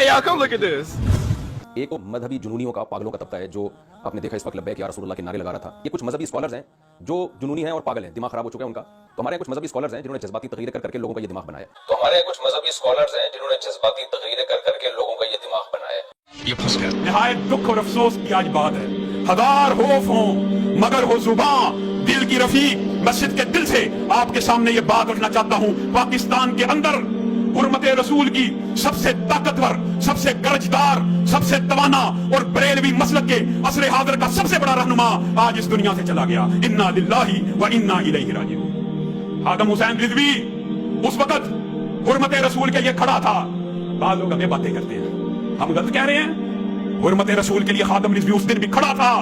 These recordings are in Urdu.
Hey, y'all, come look at this. ایک وہ مذہبی جنونیوں کا پاگلوں کا طبقہ ہے جو آپ نے دیکھا اس وقت لبیک یا رسول اللہ کے نعرے لگا رہا تھا. یہ کچھ مذہبی اسکالرز ہیں جو جنونی ہیں اور پاگل ہیں, دماغ خراب ہو چکا ہے ان کا. تو ہمارے کچھ مذہبی اسکالرز ہیں جنہوں نے جذباتی تقریر کر کے لوگوں کا یہ دماغ بنایا یہ پھنس گیا. نہایت دکھ اور افسوس کی آج بات ہے. ہزار خوف ہوں مگر ہو زباں دل کی رفیق. مسجد کے دل سے آپ کے سامنے یہ بات رکھنا چاہتا ہوں, پاکستان کے اندر حرمت رسول کی سب سے طاقتور, سب سے گرجدار, سب سے توانا اور بریلوی مسلک کے عصر حاضر کا سب سے بڑا رہنما آج اس دنیا سے چلا گیا. انا للہ و انا الیہ راجعون. آدم حسین رضوی اس وقت حرمت رسول کے لیے کھڑا تھا. بعض لوگ ہمیں باتیں کرتے ہیں, ہم غلط کہہ رہے ہیں. حرمت رسول کے لیے خادم رضوی اس دن بھی کھڑا تھا,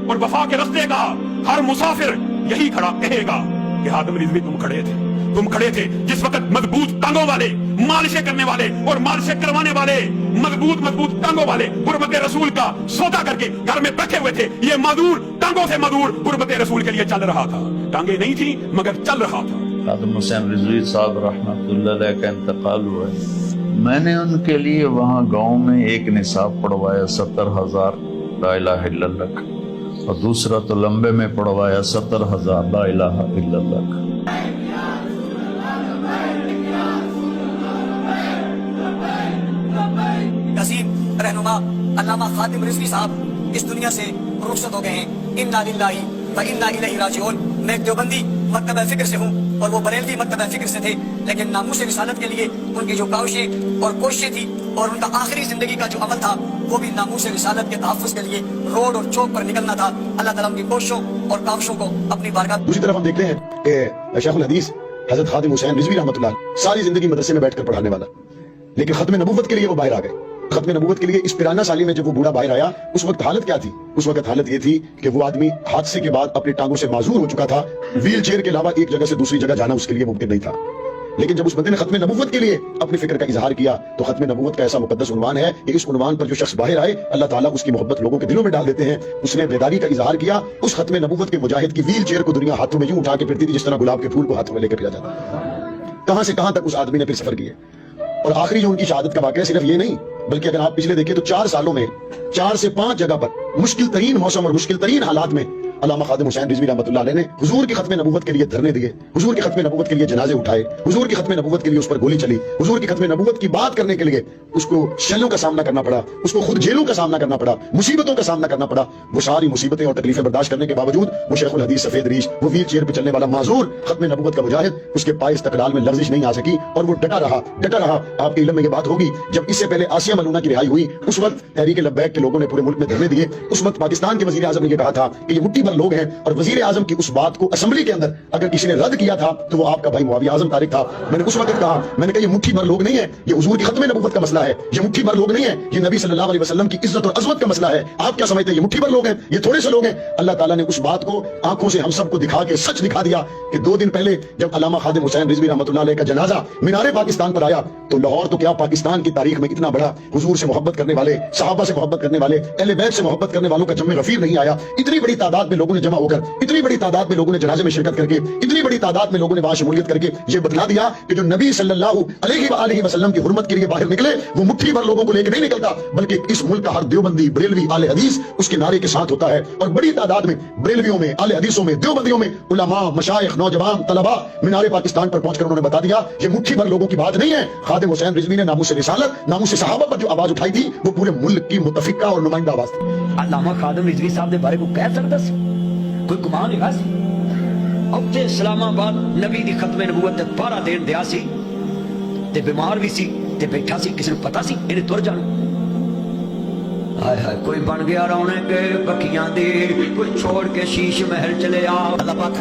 اور وفا کے رستے کا ہر مسافر یہی کھڑا کہے گا کہ خادم رضوی تم کھڑے تھے جس وقت مضبوط ٹانگوں والے, مالشیں کرنے والے اور مالشیں کروانے والے, مضبوط ٹانگوں والے حرمت رسول کا سودا کر کے گھر میں بیٹھے ہوئے تھے. یہ معذور ٹانگوں سے معذور حرمت رسول کے لیے چل رہا تھا. ٹانگیں نہیں تھی مگر چل رہا تھا. خادم حسین رضوی صاحب رحمۃ اللہ علیہ کا انتقال ہوا ہے. میں نے ان کے لیے وہاں گاؤں میں ایک نصاب پڑھوایا 70,000 لا الہ الا اللہ کا, اور دوسرا تو لمبے میں پڑھوایا 70,000 لا الہ الا اللہ کا. عظیم رہنما علامہ خادم رضوی صاحب اس دنیا سے رخصت ہو گئے ہیں. انا للہ و انا الیہ راجعون. میں ایک دیوبندی مکتبہ فکر سے ہوں اور وہ بریلوی مکتبہ فکر سے تھے, لیکن ناموس رسالت کے لیے ان کی جو کاوشیں اور کوششیں تھی اور ان کا آخری زندگی کا جو عمل تھا وہ بھی ناموس رسالت کے تحفظ کے لیے روڈ اور چوک پر نکلنا تھا. اللہ تعالیٰ ان کی کوششوں اور کاوشوں کو اپنی بارگاہ. دوسری طرف ہم دیکھتے ہیں کہ شیخ الحدیث حضرت خادم حسین رضوی رحمۃ اللہ ساری زندگی مدرسے میں بیٹھ کر پڑھانے والا, لیکن ختم نبوت کے لیے وہ باہر آ گئے. ختم نبوت کے لیے اس 53 سالی میں جب وہ بوڑھا باہر آیا, اس وقت حالت کیا تھی؟ اس وقت حالت یہ تھی کہ وہ آدمی حادثے کے بعد اپنی ٹانگوں سے معذور ہو چکا تھا. ویل چیئر کے علاوہ ایک جگہ سے دوسری جگہ جانا اس کے لیے ممکن نہیں تھا. لیکن جب اس بندے نے ختم نبوت کے لیے اپنی فکر کا اظہار کیا تو ختم نبوت کا ایسا مقدس عنوان ہے کہ اس عنوان پر جو شخص باہر آئے اللہ تعالیٰ اس کی محبت لوگوں کے دلوں میں ڈال دیتے ہیں. اس نے بیداری کا اظہار کیا. اس ختم نبوت کے مجاہد کی ویل چیئر کو دنیا ہاتھوں میں یوں اٹھا کے پھرتی تھی جس طرح گلاب کے پھول کو ہاتھوں میں لے کے پھرا جاتا. کہاں سے کہاں تک اس آدمی نے پھر سفر کیے. اور آخری جو ان کی شہادت کا واقعہ صرف یہ نہیں بلکہ اگر آپ پچھلے دیکھیں تو 4 سالوں میں 4 سے 5 جگہ پر مشکل ترین موسم اور مشکل ترین حالات میں علامہ خادم حسین رضوی رحمۃ اللہ علیہ نے حضور کی ختم نبوت کے لیے دھرنے دیے, حضور کی ختم نبوت کے لیے جنازے اٹھائے, حضور کی ختم نبوت کے لیے اس پر گولی چلی, حضور کی ختم نبوت کی بات کرنے کے لیے اس کو شلوں کا سامنا کرنا پڑا, اس کو خود جیلوں کا سامنا کرنا پڑا, مصیبتوں کا سامنا کرنا پڑا. وہ ساری مصیبتیں اور تکلیفیں برداشت کرنے کے باوجود وہ شیخ الحدیث سفید ریش, وہ ویل چیئر پہ چلنے والا معذور ختم نبوت کا مجاہد, اس کے پائے استقلال میں لرزش نہیں آ سکی اور وہ ڈٹا رہا. آپ کے علم میں یہ بات ہوگی جب اس سے پہلے آسیہ ملونہ کی رہائی ہوئی اس وقت تحریک لبیک کے لوگوں نے پورے ملک میں دھرنے دیے. اس وقت پاکستان کے وزیر اعظم نے یہ کہا تھا کہ یہ مٹھی بھر لوگ ہیں, اور وزیر اعظم کی اس بات کو اسمبلی کے اندر اگر کسی نے رد کیا تھا تو وہ آپ کا بھائی معاویہ اعظم طارق تھا. میں نے اس وقت کہا, میں نے کہا یہ مٹھی بھر لوگ نہیں ہے, یہ حضور کی ختم نبوت کا مسئلہ ہے. یہ مٹھی بھر لوگ نہیں ہے, یہ نبی صلی اللہ علیہ وسلم کی عزت اور عظمت کا مسئلہ ہے. آپ کیا سمجھتے ہیں یہ مٹھی بھر لوگ ہیں, یہ تھوڑے سے لوگ ہیں؟ اللہ تعالیٰ نے اس بات کو آنکھوں سے ہم سب کو دکھا کے سچ دکھا دیا کہ 2 دن پہلے جب علامہ خادم حسین رضوی رحمۃ اللہ علیہ کا جنازہ مینار پاکستان پر آیا تو لاہور تو کیا پاکستان کی تاریخ میں اتنا بڑا حضور سے محبت کرنے والے, صحابہ سے محبت کرنے والے, اہل بیت سے محبت کرنے والوں کا جمع غفیر نہیں آیا. اتنی بڑی تعداد میں لوگوں نے جمع ہو کر, اتنی بڑی تعداد میں لوگوں نے جنازے میں شرکت کر کے, اتنی بڑی تعداد میں لوگوں نے وہاں شمولیت کر کے یہ بتلا دیا کہ جو نبی صلی اللہ علیہ وآلہ وسلم کی حرمت کے لیے باہر نکلے وہ مٹھی بھر لوگوں کو لے کے نہیں نکلتا بلکہ اس ملک کا ہر دیوبندی, بریلوی, اہل حدیث اس کے نعرے کے ساتھ ہوتا ہے. اور بڑی تعداد میں بریلویوں میں, اہل حدیثوں میں, دیوبندیوں میں علماء, مشائخ, نوجوان, طلباء مینار پاکستان پر پہنچ کر انہوں نے بتا دیا یہ مٹھی بھر لوگوں کی بات نہیں ہے. خادم حسین رضوی نے ناموس رسالت, ناموس صحابہ پر جو آواز اٹھائی تھی وہ پورے ملک کی متفقہ اور نمائندہ آواز تھی. علامہ خادم رضوی صاحب دے بارے کو کہہ سکتا سی کوئی گمان نہیں سی. اب تے اسلام آباد نبی دی ختم نبوت تے 12 دن دیا سی تے بیمار بھی سی تے بیٹھا سی, کسی نے پتا سی انہیں تر جانا. ہائے ہائے کوئی بن گیا رونے کے بکیاں دی, کوئی چھوڑ کے شیش محل چلے آ. اللہ پاک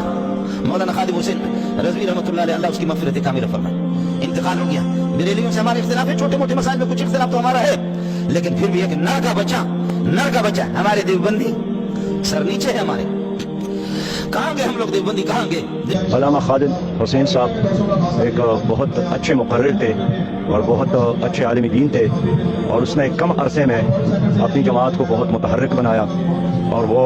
مولانا خادم حسین رضوی رحمۃ اللہ علیہ, اللہ اس کی مغفرت کاملہ فرمائے. انتقال ہو گیا. بریلیوں سے ہمارے اختلاف ہے, چھوٹے موٹے مسائل میں کچھ اختلاف تو ہمارا ہے, لیکن پھر بھی ہے کہ نر کا بچہ ہمارے دیوبندی سر نیچے ہے ہمارے. کہاں گے ہم لوگ دیوبندی, کہاں گے؟ علامہ خادم حسین صاحب ایک بہت اچھے مقرر تھے اور بہت اچھے عالم دین تھے, اور اس نے کم عرصے میں اپنی جماعت کو بہت متحرک بنایا, اور وہ